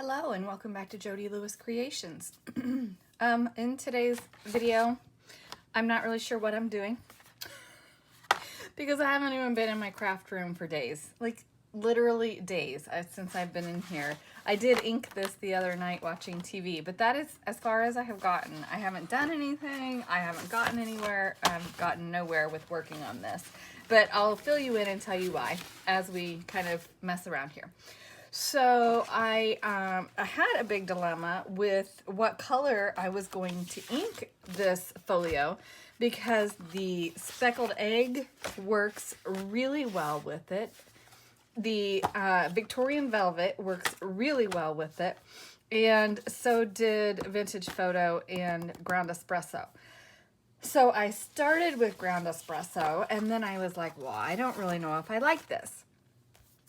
Hello and welcome back to Jody Lewis Creations. In today's video, I'm not really sure what I'm doing because I haven't even been in my craft room for days, like literally days since I've been in here. I did ink this the other night watching TV, but that is as far as I have gotten. I haven't done anything. I haven't gotten anywhere. I've gotten nowhere with working on this, but I'll fill you in and tell you why as we kind of mess around here. So I had a big dilemma with what color I was going to ink this folio because the speckled egg works really well with it. The Victorian Velvet works really well with it, and so did Vintage Photo and Ground Espresso. So I started with Ground Espresso, and then I was like, well, I don't really know if I like this.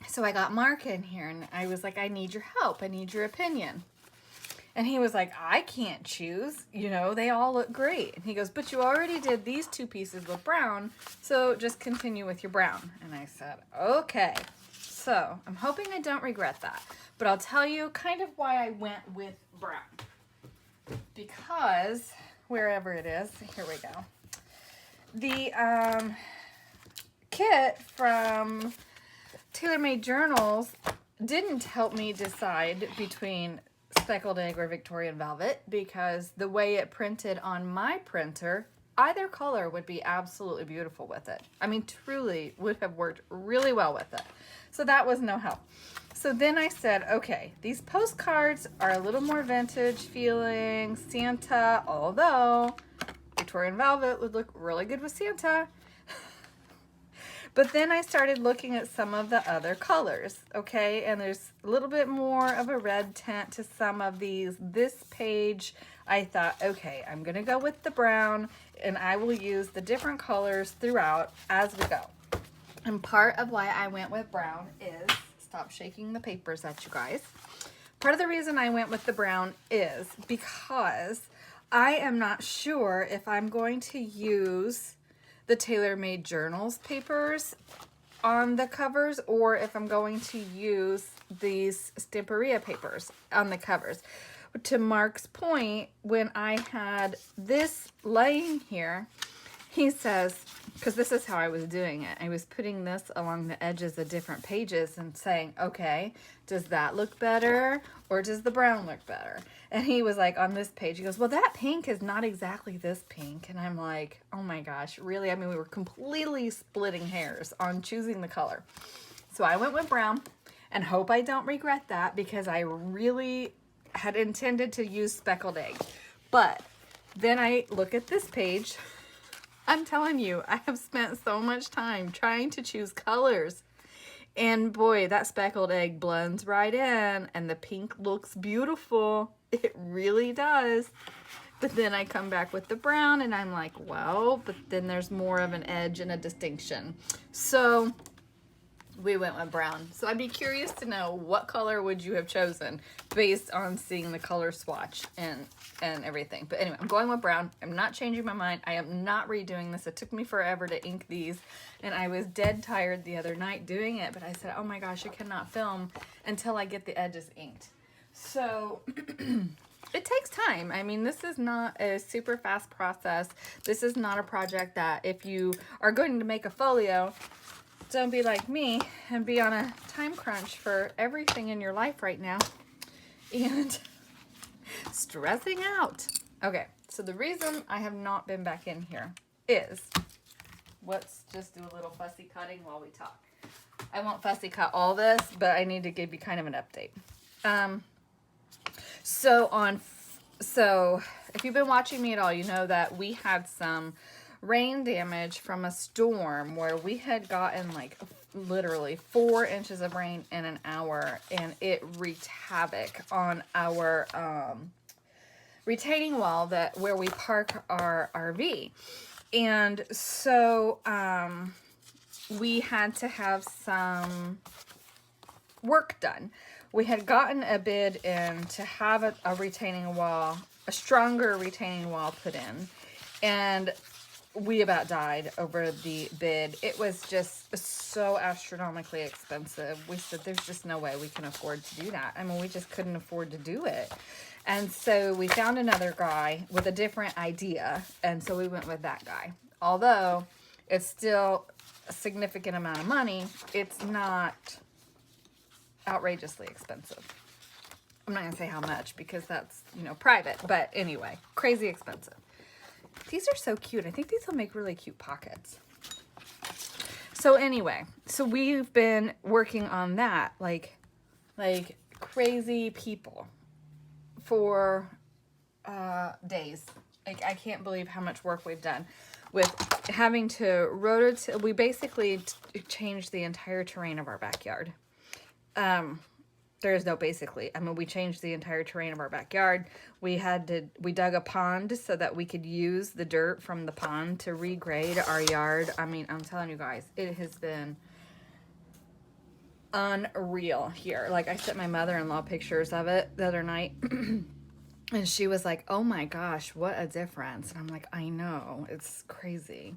So I got Mark in here and I was like, I need your help. I need your opinion. And he was like, I can't choose. You know, they all look great. And he goes, but you already did these two pieces with brown, so just continue with your brown. And I said, okay. So I'm hoping I don't regret that. But I'll tell you kind of why I went with brown. Because wherever it is, here we go. The kit from TaylorMade Journals didn't help me decide between speckled egg or Victorian Velvet because the way it printed on my printer, either color would be absolutely beautiful with it. I mean, truly would have worked really well with it. So that was no help. So then I said, okay, these postcards are a little more vintage feeling, Santa, although Victorian Velvet would look really good with Santa. But then I started looking at some of the other colors, okay? And there's a little bit more of a red tint to some of these. This page, I thought, okay, I'm gonna go with the brown and I will use the different colors throughout as we go. And part of why I went with brown is, stop shaking the papers at you guys. Part of the reason I went with the brown is because I am not sure if I'm going to use the TaylorMade Journals papers on the covers or if I'm going to use these Stamperia papers on the covers. To Mark's point, when I had this laying here, he says, because this is how I was doing it, I was putting this along the edges of different pages and saying, okay, does that look better or does the brown look better? And he was like, on this page, he goes, well, that pink is not exactly this pink. And I'm like, oh my gosh, really? I mean, we were completely splitting hairs on choosing the color. So I went with brown and hope I don't regret that because I really had intended to use speckled egg. But then I look at this page. I'm telling you, I have spent so much time trying to choose colors. And boy, that speckled egg blends right in and the pink looks beautiful. It really does. But then I come back with the brown and I'm like, well, but then there's more of an edge and a distinction. So we went with brown. So I'd be curious to know what color would you have chosen based on seeing the color swatch and everything. But anyway, I'm going with brown. I'm not changing my mind. I am not redoing this. It took me forever to ink these and I was dead tired the other night doing it, but I said, oh my gosh, I cannot film until I get the edges inked. So it takes time. I mean, this is not a super fast process. This is not a project that if you are going to make a folio, don't be like me and be on a time crunch for everything in your life right now and stressing out. Okay, so the reason I have not been back in here is, let's just do a little fussy cutting while we talk. I won't fussy cut all this, but I need to give you kind of an update. So if you've been watching me at all, you know that we had some rain damage from a storm where we had gotten like literally 4 inches of rain in an hour and it wreaked havoc on our retaining wall where we park our RV. And so we had to have some work done. We had gotten a bid in to have a retaining wall, a stronger retaining wall put in. And we about died over the bid. It was just so astronomically expensive. We said there's just no way we can afford to do that. I mean, we just couldn't afford to do it. And so we found another guy with a different idea. And so we went with that guy. Although it's still a significant amount of money, it's not outrageously expensive. I'm not going to say how much because that's, you know, private. But anyway, crazy expensive. These are so cute. I think these will make really cute pockets. So anyway, so we've been working on that like crazy people for days. Like, I can't believe how much work we've done with having to we basically changed the entire terrain of our backyard. There's no basically. I mean, we changed the entire terrain of our backyard. We dug a pond so that we could use the dirt from the pond to regrade our yard. I mean, I'm telling you guys, it has been unreal here. Like, I sent my mother-in-law pictures of it the other night. And she was like, oh my gosh, what a difference. And I'm like, I know, it's crazy.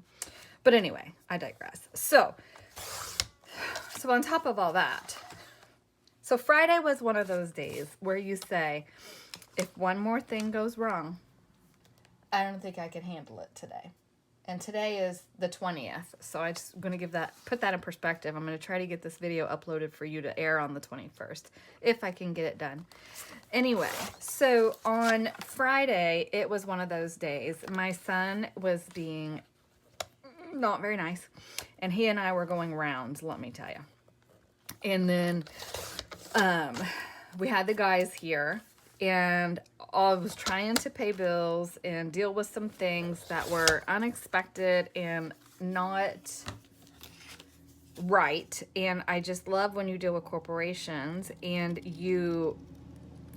But anyway, I digress. So on top of all that, so Friday was one of those days where you say, if one more thing goes wrong, I don't think I can handle it today. And today is the 20th. So I'm just going to put that in perspective. I'm going to try to get this video uploaded for you to air on the 21st, if I can get it done. Anyway, so on Friday, it was one of those days. My son was being not very nice. And he and I were going rounds, let me tell you. And then we had the guys here. And I was trying to pay bills and deal with some things that were unexpected and not right. And I just love when you deal with corporations and you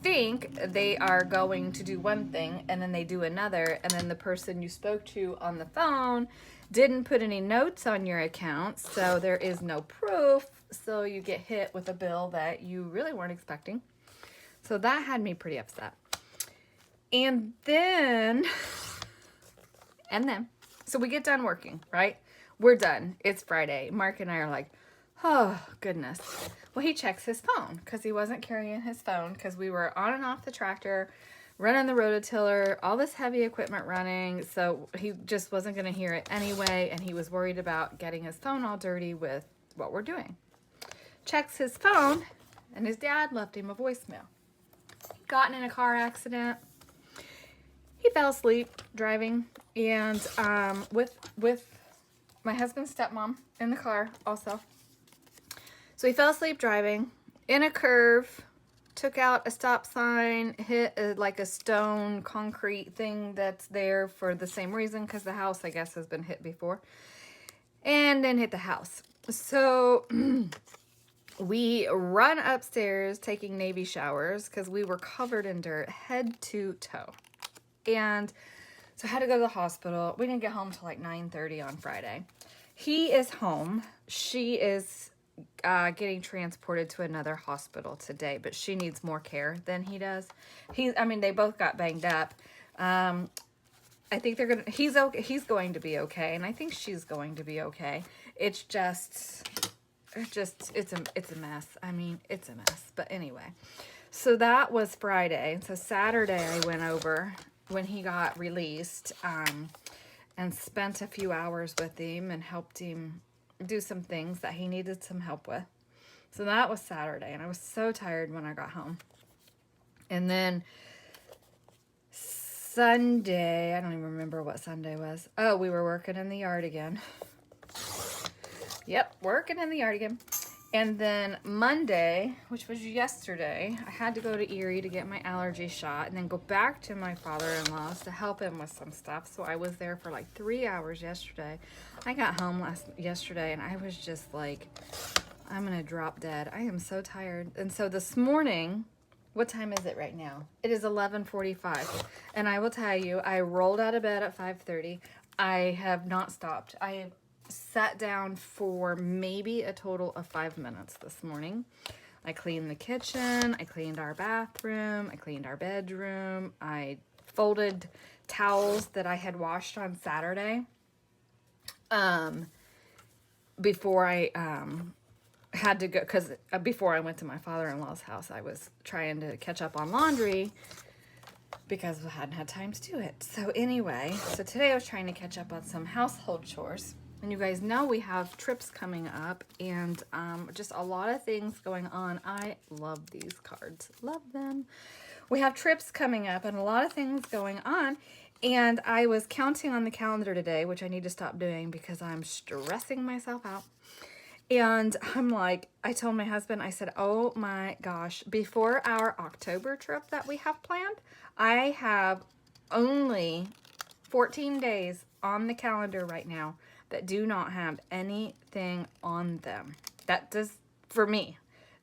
think they are going to do one thing and then they do another. And then the person you spoke to on the phone didn't put any notes on your account. So there is no proof. So you get hit with a bill that you really weren't expecting. So that had me pretty upset. And then, so we get done working, right? We're done. It's Friday. Mark and I are like, oh, goodness. Well, he checks his phone because he wasn't carrying his phone because we were on and off the tractor, running the rototiller, all this heavy equipment running. So he just wasn't going to hear it anyway. And he was worried about getting his phone all dirty with what we're doing. Checks his phone and his dad left him a voicemail. Gotten in a car accident. He fell asleep driving, and with my husband's stepmom in the car also. So he fell asleep driving in a curve, took out a stop sign, hit like a stone concrete thing that's there for the same reason because the house, I guess, has been hit before, and then hit the house. So we run upstairs taking Navy showers because we were covered in dirt head to toe. And so I had to go to the hospital. We didn't get home till like 9:30 on Friday. He is home. She is getting transported to another hospital today, but she needs more care than he does. They both got banged up. I think he's okay. He's going to be okay. And I think she's going to be okay. It's a mess. I mean, it's a mess. But anyway, so that was Friday. So Saturday I went over when he got released and spent a few hours with him and helped him do some things that he needed some help with. So that was Saturday, and I was so tired when I got home. And then Sunday, I don't even remember what Sunday was. Oh, we were working in the yard again. Yep, working in the yard again. And then Monday, which was yesterday, I had to go to Erie to get my allergy shot and then go back to my father-in-law's to help him with some stuff. So I was there for like 3 hours yesterday. I got home yesterday and I was just like, I'm going to drop dead. I am so tired. And so this morning, what time is it right now? It is 11:45. And I will tell you, I rolled out of bed at 5:30. I have not stopped. I have sat down for maybe a total of 5 minutes this morning. I cleaned the kitchen, I cleaned our bathroom, I cleaned our bedroom, I folded towels that I had washed on Saturday before I had to go, because before I went to my father-in-law's house, I was trying to catch up on laundry because I hadn't had time to do it. So anyway, so today I was trying to catch up on some household chores. And you guys know we have trips coming up and just a lot of things going on. I love these cards. Love them. We have trips coming up and a lot of things going on. And I was counting on the calendar today, which I need to stop doing because I'm stressing myself out. And I'm like, I told my husband, I said, oh my gosh, before our October trip that we have planned, I have only 14 days on the calendar right now that do not have anything on them. That does, for me.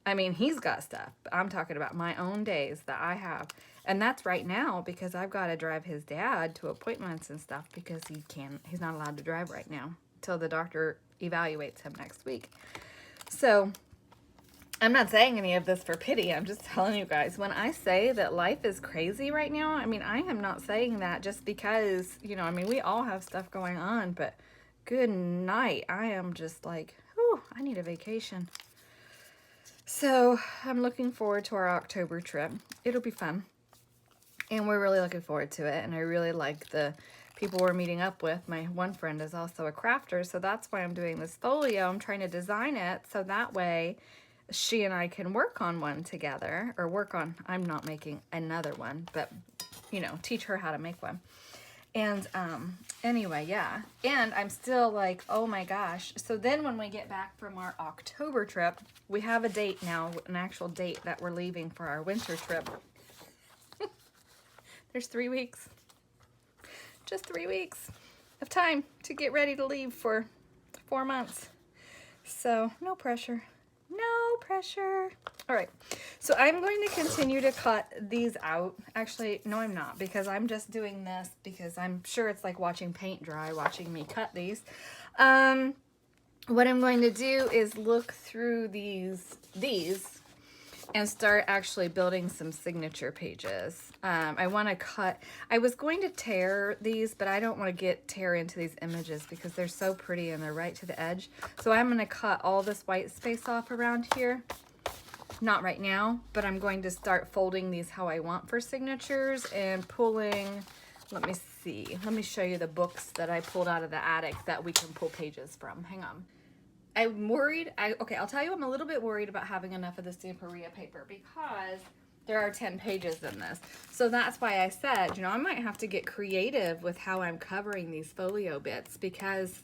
I mean, he's got stuff, but I'm talking about my own days that I have. And that's right now because I've got to drive his dad to appointments and stuff because he's not allowed to drive right now until the doctor evaluates him next week. So I'm not saying any of this for pity. I'm just telling you guys, when I say that life is crazy right now, I mean, I am not saying that just because, you know, I mean, we all have stuff going on, but good night. I am just like, whew, I need a vacation. So I'm looking forward to our October trip. It'll be fun. And we're really looking forward to it. And I really like the people we're meeting up with. My one friend is also a crafter, so that's why I'm doing this folio. I'm trying to design it so that way she and I can work on one together, or I'm not making another one, but, you know, teach her how to make one. And anyway, yeah. And I'm still like, oh my gosh. So then when we get back from our October trip, we have a date now, an actual date that we're leaving for our winter trip. There's 3 weeks. Just 3 weeks of time to get ready to leave for 4 months. So no pressure. No pressure. All right. So I'm going to continue to cut these out. Actually, no, I'm not, because I'm just doing this because I'm sure it's like watching paint dry, watching me cut these. What I'm going to do is look through these and start actually building some signature pages. I want to cut, I was going to tear these, but I don't want to tear into these images because they're so pretty and they're right to the edge. So I'm going to cut all this white space off around here. Not right now, but I'm going to start folding these how I want for signatures and pulling, let me see, let me show you the books that I pulled out of the attic that we can pull pages from. Hang on. I'm worried, okay, I'll tell you I'm a little bit worried about having enough of the Stamperia paper because there are 10 pages in this. So that's why I said, you know, I might have to get creative with how I'm covering these folio bits because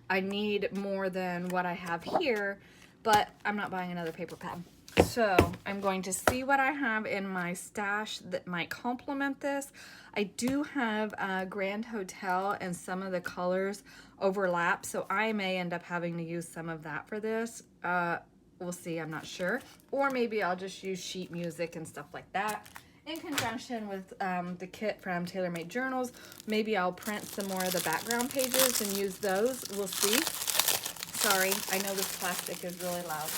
I need more than what I have here, but I'm not buying another paper pad. So I'm going to see what I have in my stash that might complement this. I do have a Grand Hotel and some of the colors overlap, so I may end up having to use some of that for this. We'll see, I'm not sure. Or maybe I'll just use sheet music and stuff like that in conjunction with the kit from Tailor Made Journals. Maybe I'll print some more of the background pages and use those. We'll see. Sorry, I know this plastic is really loud.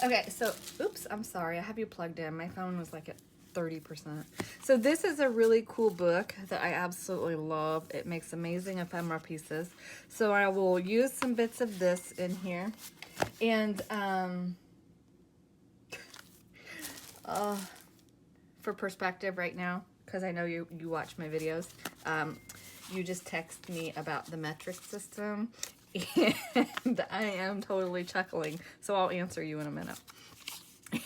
Okay, so, oops, I'm sorry. I have you plugged in. My phone was like at 30%. So this is a really cool book that I absolutely love. It makes amazing ephemera pieces. So I will use some bits of this in here. And for perspective right now, because I know you watch my videos, you just text me about the metric system. And I am totally chuckling, so I'll answer you in a minute.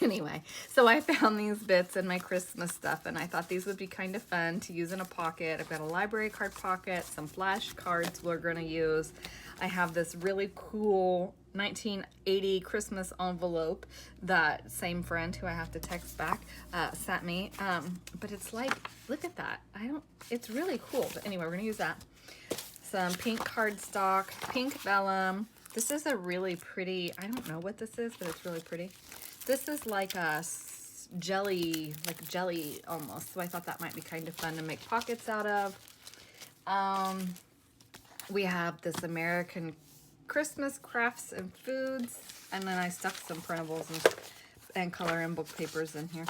Anyway, so I found these bits in my Christmas stuff, and I thought these would be kind of fun to use in a pocket. I've got a library card pocket, some flash cards we're going to use. I have this really cool 1980 Christmas envelope that same friend who I have to text back sent me. But it's like, look at that. It's really cool. But anyway, we're going to use that. Some pink cardstock, pink vellum. This is a really pretty, I don't know what this is, but it's really pretty. This is like a jelly, like jelly almost. So I thought that might be kind of fun to make pockets out of. We have this American Christmas crafts and foods. And then I stuck some printables and color and book papers in here.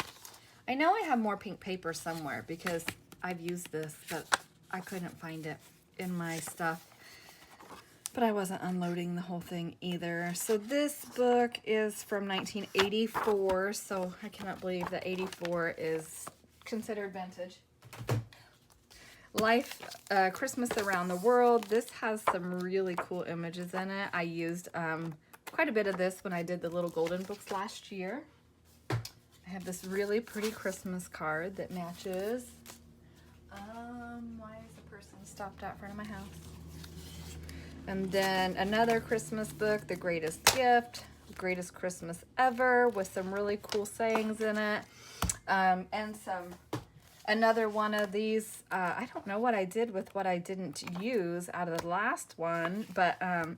I know I have more pink paper somewhere because I've used this, but I couldn't find it. in my stuff. But I wasn't unloading the whole thing either. So this book is from 1984, so I cannot believe that 84 is considered vintage. Life, Christmas Around the World. This has some really cool images in it. I used quite a bit of this when I did the little golden books last year. I have this really pretty Christmas card that matches. Why is the person stopped out front of my house? And then another Christmas book, The Greatest Gift, Greatest Christmas Ever, with some really cool sayings in it. And another one of these, I don't know what I did with what I didn't use out of the last one, but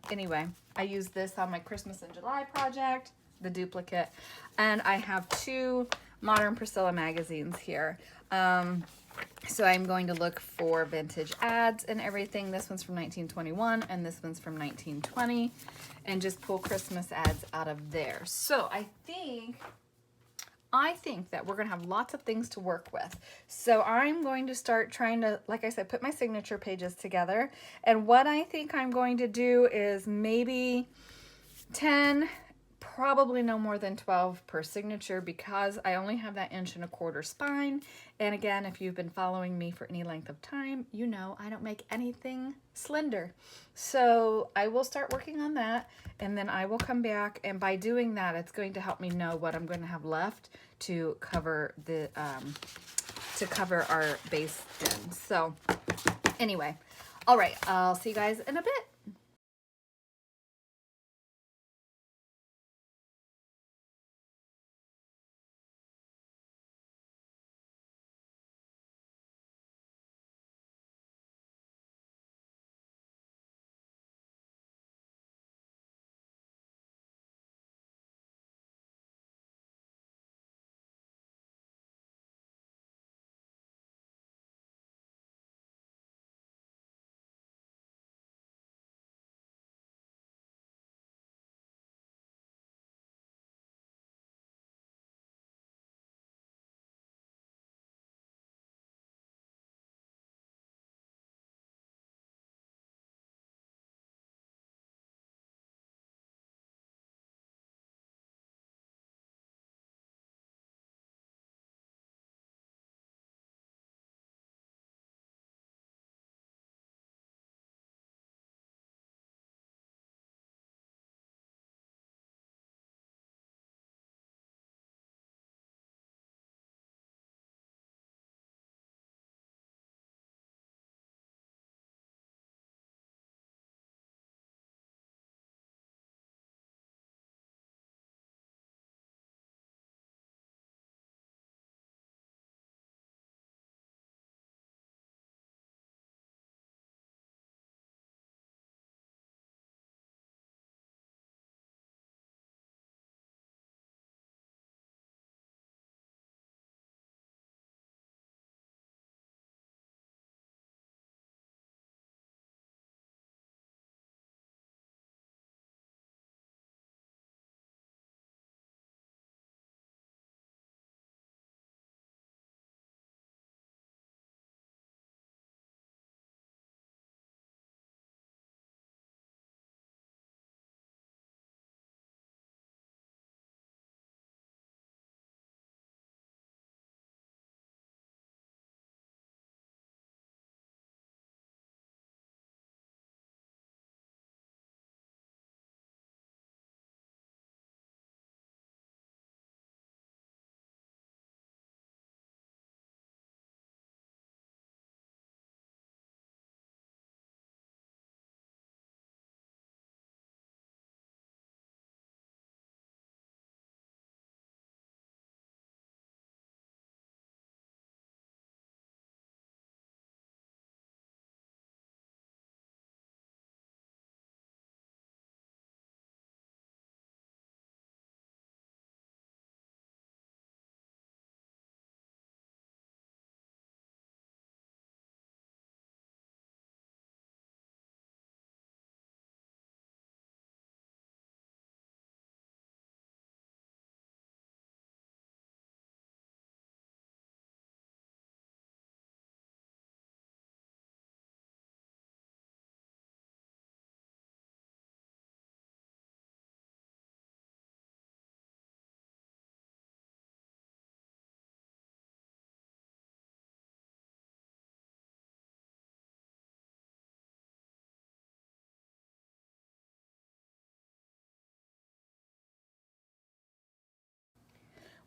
anyway, I used this on my Christmas in July project, the duplicate, and I have 2 Modern Priscilla magazines here. So I'm going to look for vintage ads and everything. This one's from 1921 and this one's from 1920, and just pull Christmas ads out of there. So I think that we're going to have lots of things to work with. So I'm going to start trying to, like I said, put my signature pages together. And what I think I'm going to do is maybe 10, probably no more than 12 per signature, because I only have that 1¼ inch spine. And again, if you've been following me for any length of time, you know I don't make anything slender. So I will start working on that, and then I will come back, and by doing that, it's going to help me know what I'm going to have left to cover the our base in. So anyway, all right, I'll see you guys in a bit.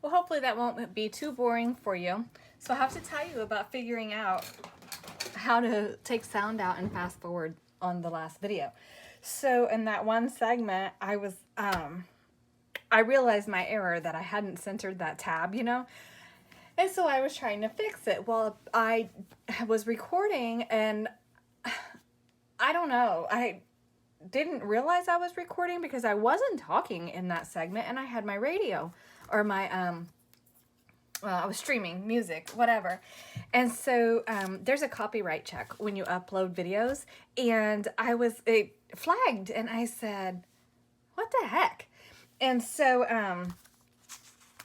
Well, hopefully that won't be too boring for you. So I have to tell you about figuring out how to take sound out and fast forward on the last video. So in that one segment, I realized my error that I hadn't centered that tab, you know? And so I was trying to fix it. Well, I was recording and I don't know. I didn't realize I was recording because I wasn't talking in that segment and I had my radio or my I was streaming music, whatever. And so there's a copyright check when you upload videos, and it flagged, and I said, what the heck? And so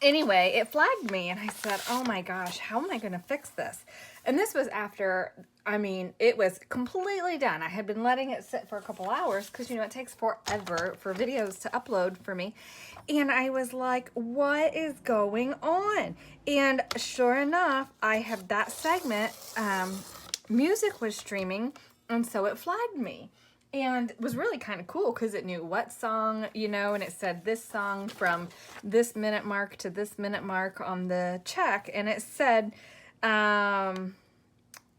anyway, it flagged me, and I said, oh my gosh, how am I going to fix this? And this was after, I mean, it was completely done. I had been letting it sit for a couple hours because, you know, it takes forever for videos to upload for me. And I was like, what is going on? And sure enough, I have that segment, music was streaming, and so it flagged me. And it was really kind of cool because it knew what song, you know, and it said this song from this minute mark to this minute mark on the check. And it said, I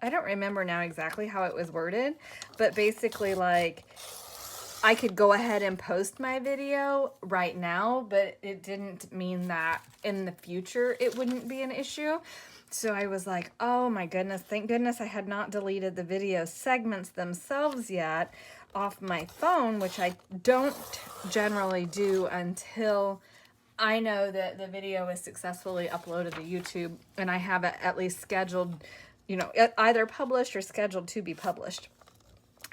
don't remember now exactly how it was worded, but basically like I could go ahead and post my video right now, but it didn't mean that in the future it wouldn't be an issue. So I was like, oh my goodness, thank goodness I had not deleted the video segments themselves yet off my phone, which I don't generally do until I know that the video is successfully uploaded to YouTube and I have it at least scheduled, you know, either published or scheduled to be published.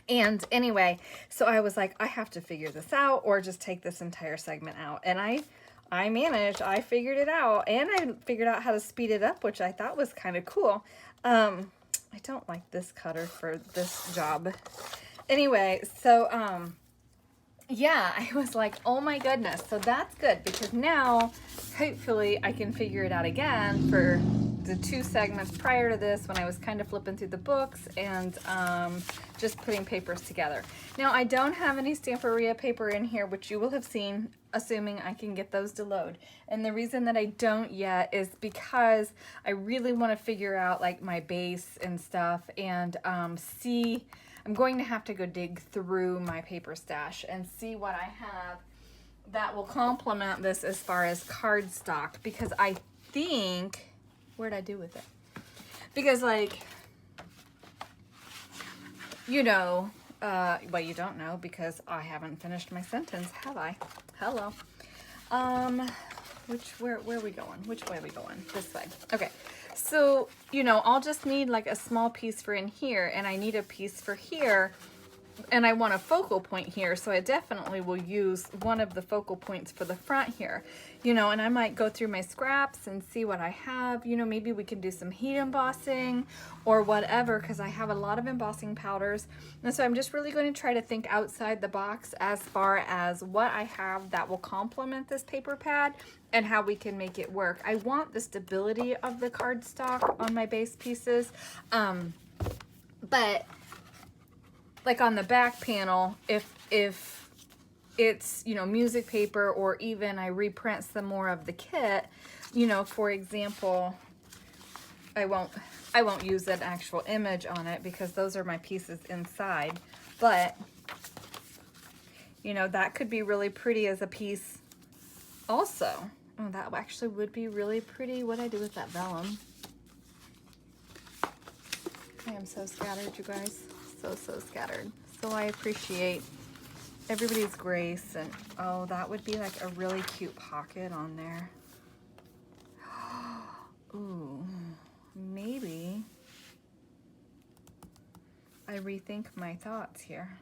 And anyway, so I was like, I have to figure this out or just take this entire segment out. And I managed, I figured it out, and I figured out how to speed it up, which I thought was kind of cool. I don't like this cutter for this job. Anyway, so, yeah, I was like, oh my goodness. So that's good because now, hopefully, I can figure it out again for the 2 segments prior to this when I was kind of flipping through the books and just putting papers together. Now, I don't have any Stamperia paper in here, which you will have seen, assuming I can get those to load. And the reason that I don't yet is because I really want to figure out like my base and stuff and see, I'm going to have to go dig through my paper stash and see what I have that will complement this as far as cardstock, because I think, where'd I do with it? Because like, you know, well, you don't know because I haven't finished my sentence, have I? Hello. Where are we going? Which way are we going? This way. Okay. So, you know, I'll just need like a small piece for in here, and I need a piece for here, and I want a focal point here, so I definitely will use one of the focal points for the front here, you know, and I might go through my scraps and see what I have, you know, maybe we can do some heat embossing or whatever, because I have a lot of embossing powders, and so I'm just really going to try to think outside the box as far as what I have that will complement this paper pad and how we can make it work. I want the stability of the cardstock on my base pieces, but like on the back panel, if it's, you know, music paper, or even I reprint some more of the kit, you know, for example, I won't use an actual image on it because those are my pieces inside, but you know, that could be really pretty as a piece also. Oh, that actually would be really pretty. What I do with that vellum. I am so scattered, you guys. So scattered. So I appreciate everybody's grace, and oh, that would be like a really cute pocket on there. Ooh, maybe I rethink my thoughts here.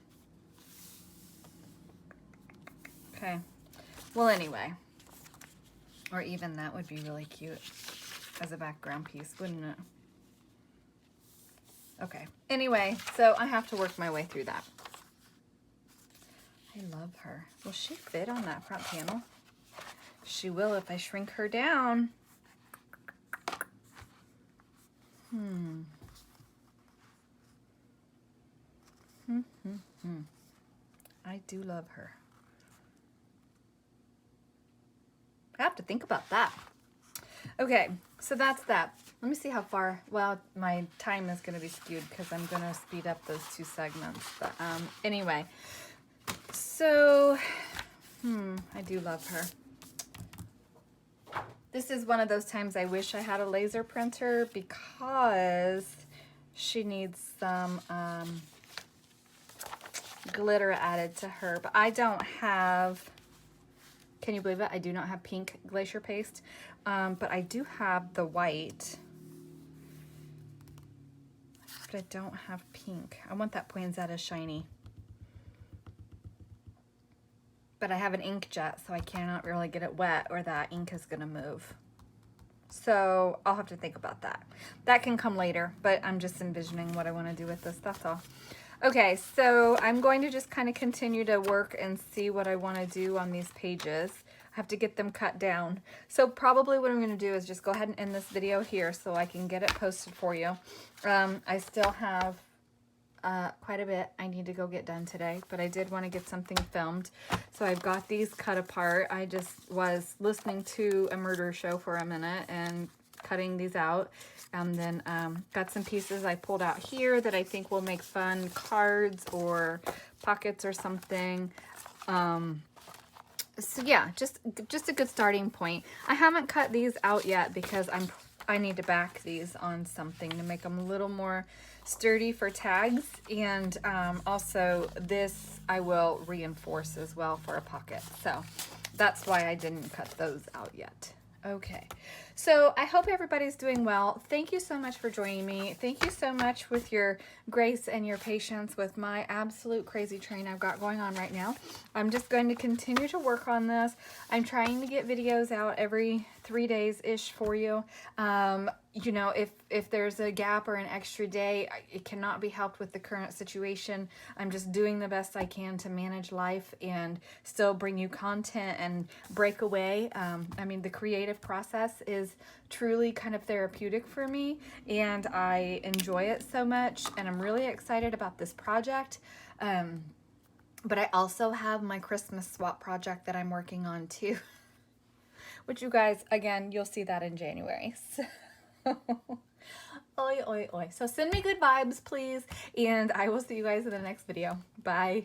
Okay, well, anyway, or even that would be really cute as a background piece, wouldn't it? Okay, anyway, so I have to work my way through that. I love her. Will she fit on that front panel? She will if I shrink her down. I do love her. I have to think about that. Okay, so that's that. Let me see how far. Well, my time is going to be skewed because I'm going to speed up those 2 segments. But anyway, so I do love her. This is one of those times I wish I had a laser printer because she needs some glitter added to her. But I don't have, can you believe it? I do not have pink glacier paste, but I do have the white. But I don't have pink. I want that poinsettia shiny. But I have an inkjet, so I cannot really get it wet or that ink is gonna move. So I'll have to think about that. That can come later, but I'm just envisioning what I wanna do with this, that's all. Okay, so I'm going to just kind of continue to work and see what I wanna do on these pages. I have to get them cut down. So probably what I'm gonna do is just go ahead and end this video here so I can get it posted for you. I still have quite a bit I need to go get done today, but I did want to get something filmed. So I've got these cut apart. I just was listening to a murder show for a minute and cutting these out. And then got some pieces I pulled out here that I think will make fun cards or pockets or something. So yeah, just a good starting point. I haven't cut these out yet because I need to back these on something to make them a little more sturdy for tags, and also this I will reinforce as well for a pocket. So that's why I didn't cut those out yet. Okay, so I hope everybody's doing well. Thank you so much for joining me. Thank you so much with your grace and your patience with my absolute crazy train I've got going on right now. I'm just going to continue to work on this. I'm trying to get videos out every 3 days-ish for you. You know, if there's a gap or an extra day, it cannot be helped with the current situation. I'm just doing the best I can to manage life and still bring you content and break away. I mean, the creative process is truly kind of therapeutic for me, and I enjoy it so much, and I'm really excited about this project. But I also have my Christmas swap project that I'm working on too, which you guys, again, you'll see that in January. So oi, oi, oi. So send me good vibes, please, and I will see you guys in the next video. Bye.